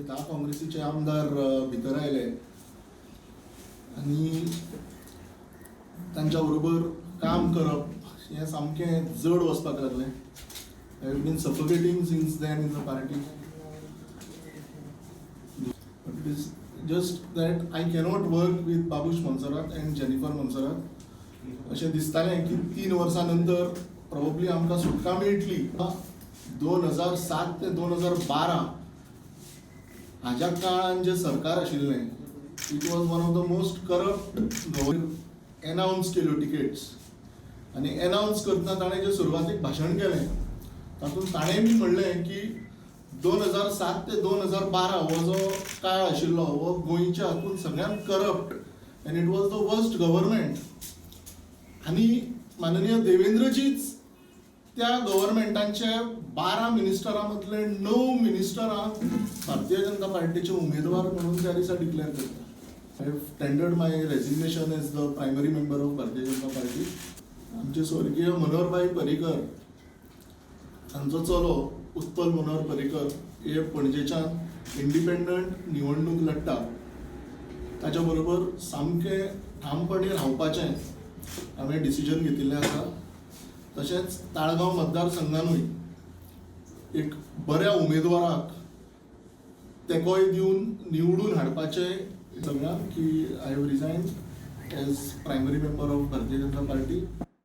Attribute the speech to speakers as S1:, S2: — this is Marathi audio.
S1: म्हणजे 10 काँग्रेसीचे आमदार भितर आयले आनी तांच्या बरोबर काम करप हें सामकें जड वचपाक लागलें. I have been suffocating since then in the party. But it is just that I cannot work with Babush Monserrate and Jennifer Monserrate. अशें दिसतालें की 3 वर्सां नंतर प्रोबब्ली आमकां सुटका मेळटली. 2007 ते 2012 हाज्या काळान जे सरकार आशिल्लें it was one of the most corrupt. Announce केल्यो टिकेट्स आनी एनाउन्स करतना ताणें जें सुरवातीक भाशण केलें तातूंत ताणें बी म्हणलें की 2007 ते 2012 हो जो काळ आशिल्लो हो गोंयच्या हातूंत सगळ्यांत corrupt end it was the worst government. आनी माननीय देवेंद्रजीच त्या गव्हर्मेंटाचे 12 मिनिस्टरां मदले 9 मिनिस्टरां भारतीय जनता पार्टीचे उमेदवार म्हणून त्या दिसा डिक्लेअर करता. I have tendered my resignation as the primary member of Bharatiya Janata party. आमचे स्वर्गीय मनोहरभाई पर्रीकर हांचो चलो उत्पल मनोहर पर्रीकर हे पणजेच्यान इंडिपेंडंट निवडणूक लडटा. ताच्या बरोबर सामकें ठामपणी रावपाचें हांवें डिसिजन घेतिल्लें आसा. तशेंच ताळगांव मतदारसंघानूय एक बऱ्या उमेदवाराक तेंकोय दिवन निवडून हाडपाचें सगळ्यांक की I have resign as primary member of Bharatiya Janata party.